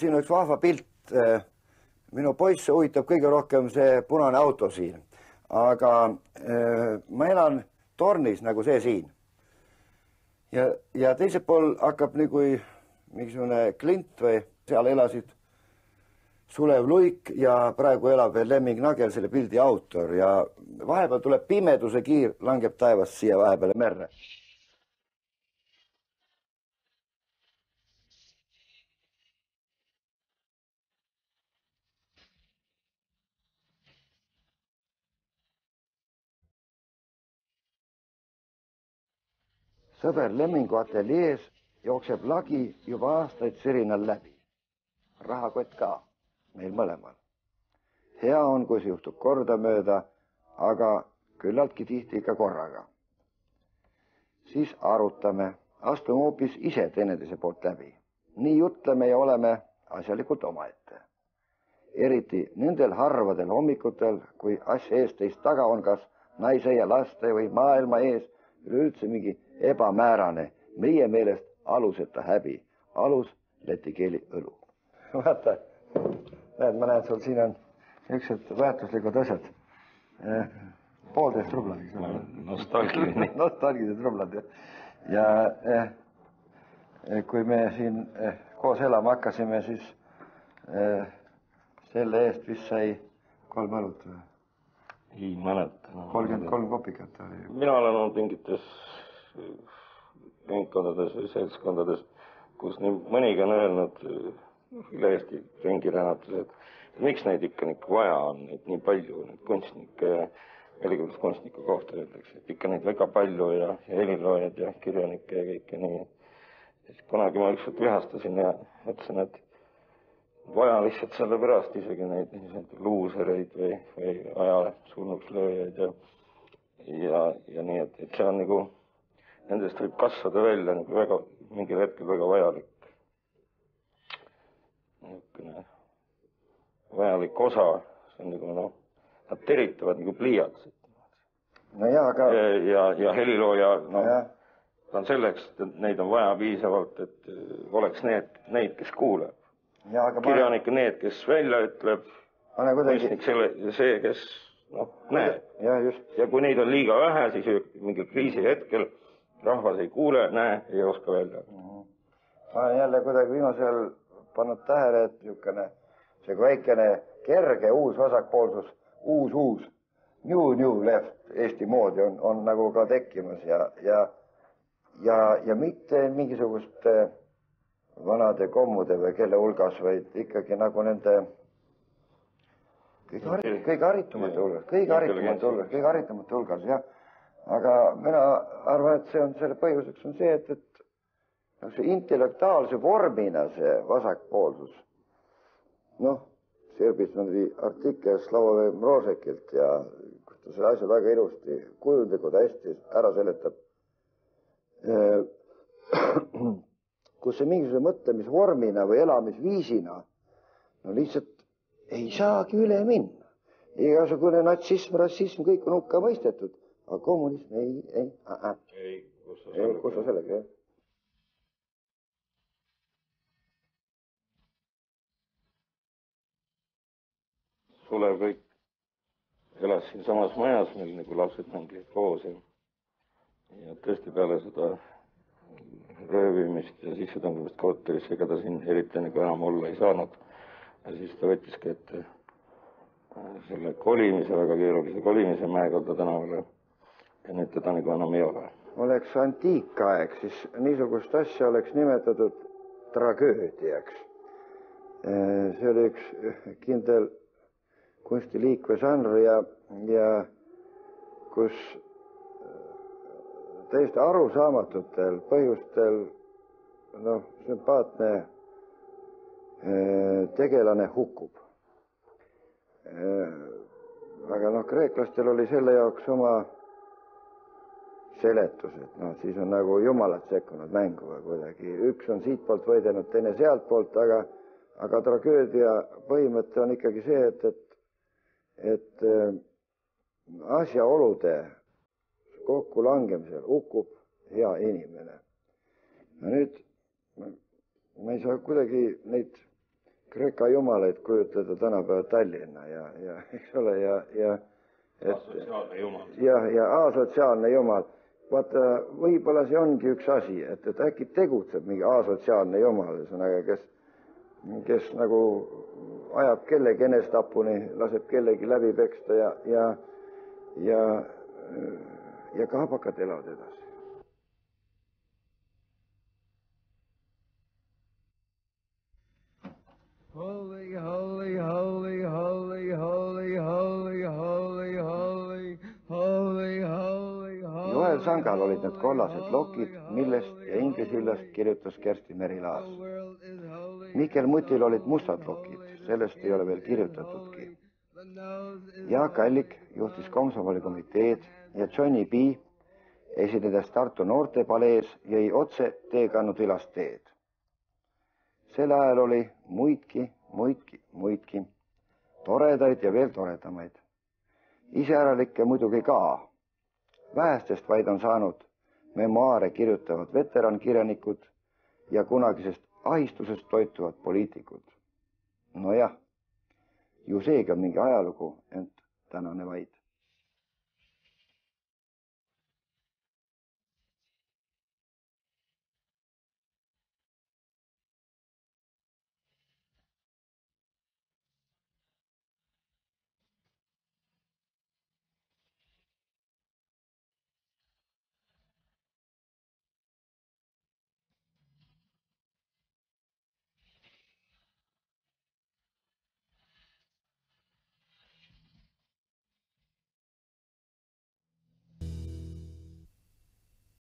siin on üks vahva pilt. Minu poisse huvitab kõige rohkem see punane auto siin. Aga ma elan tornis nagu see siin. Ja teisel pool hakkab nagu mingisugune klint või seal elasid Sulev Luik ja praegu elab veel Lemming Nagel, selle pildi autor. Ja vahepeal tuleb pimeduse kiir, langeb taevast siia vahepeale merre. Sõber Lemmingu ateljees jookseb lagi juba aastaid sirinal läbi. Rahakott ka, meil mõlemal. Hea on, kui see juhtub kordamööda, aga küllaltki tihti ikka korraga. Siis arutame, astume hoopis ise teineteise poolt läbi. Nii jutleme ja oleme asjalikult omaette. Eriti nendel harvadel hommikutel, kui asja ees teist taga on kas naise ja laste või maailma ees üleüldse mingi ebamäärane, meie meelest aluseta häbi. Alus läti keeli õlu. Vaata, näed, ma näen, sul siin on niisugused väärtuslikud asjad. 1,5 rubla, eks ole. Nostalgilised rublad. Ja kui me siin koos elama hakkasime, siis selle eest vist sai 3 õlut või? Ei mäleta. 33 kopikat oli. Mina olen olnud mingites ringkondades või seltskondades, kus nii mõniga on öelnud üle Eesti ringi ränatus, et miks neid ikka vaja on, neid nii palju, neid kunstnikke ja helikunskunstniku kohta öeldakse, et ikka neid väga palju ja heliloojad ja kirjanikke ja kõike nii. Kunagi ma ükskord vihastasin ja mõtlesin, et vaja lihtsalt sellepärast isegi neid luusereid või ajale surnuks lööjaid ja nii, et see on nagu, nendest võib kasvada välja nagu väga, mingil hetkel väga vajalik osa, see on nagu nad teritavad nagu pliiatsid. No jaa, aga... Ja helilooja, ta on selleks, et neid on vaja piisavalt, et oleks neid, kes kuuleb. Kirjanik on need, kes välja ütleb, kunstnik see, kes näeb. Ja kui neid on liiga vähe, siis mingil kriisi hetkel rahvas ei kuule, näe, ei oska välja. Ma olen jälle kuidagi viimasel pannud tähele, et niisugune see väikene kerge uus vasakpoolsus, uus, new left Eesti moodi on nagu ka tekkimas ja mitte mingisuguste vanade kommude või kelle hulgas, vaid ikkagi nagu nende kõige haritumate hulgas, jah. Aga mina arvan, et selle põhjuseks on see, et see intellektuaalse vormina see vasakpoolsus. Serbis on artikkel Slavoj Mrožekilt ja ta selle asja väga ilusti kujundlikult hästi ära seletab. Kus see mingisuguse mõtlemisvormina või elamisviisina lihtsalt ei saagi üle minna. Igasugune natsism, rassism, kõik on hukka mõistetud. Aga kommunism ei. Kus sa sellega, jah? Sulev Luik elas siin samas majas, meil nagu lapsed mängivad koos ja tõesti peale seda röövimist ja sissetõmbamist korterisse, ega ta siin eriti nagu enam olla ei saanud. Ja siis ta võttiski ette selle kolimise, väga keerulise kolimise Mäekalda tänavale ja nüüd teda nagu enam ei ole. Oleks antiikaeg, siis niisugust asja oleks nimetatud tragöödiaks. See oli üks kindel kunstiliik või žanr ja kus täiesti arusaamatutel põhjustel sümpaatne tegelane hukkub. Aga kreeklastel oli selle jaoks oma seletused, siis on nagu jumalad sekkunud mängu või kuidagi. Üks on siit poolt võidelnud, teine sealt poolt, aga tragöödia põhimõte on ikkagi see, et asjaolude kokkulangemisel hukkub hea inimene. Ja nüüd ma ei saa kuidagi neid Kreeka jumalaid kujutada tänapäeva Tallinna ja eks ole Asotsiaalne jumal. ja asotsiaalne jumal. Vaata, võib-olla see ongi üks asi, et äkki tegutseb mingi asotsiaalne jumal, kes nagu ajab kellegi enesetapuni, laseb kellegi läbi peksta ja kaabakad elavad edasi. Holy, holy, holy, holy, holy, holy, holy, holy, holy, holy, holy. Joel Sangal olid need kollased lokid, millest ja Inglisillast kirjutas Kersti Merilaas. Mikkel Mutil olid mustad lokid, sellest ei ole veel kirjutatudki. Jaak Allik juhtis Komsomoli komiteed ja Johnny B esinedes Tartu noortepalees jäi otse teekannutülast teed. Sel ajal oli muidki, toredaid ja veel toredamaid. Iseäralikke muidugi ka. Vähestest vaid on saanud memoaare kirjutavad veterankirjanikud ja kunagisest ahistusest toituvad poliitikud. Nojah, ju seegi on mingi ajalugu, ent tänane vaid.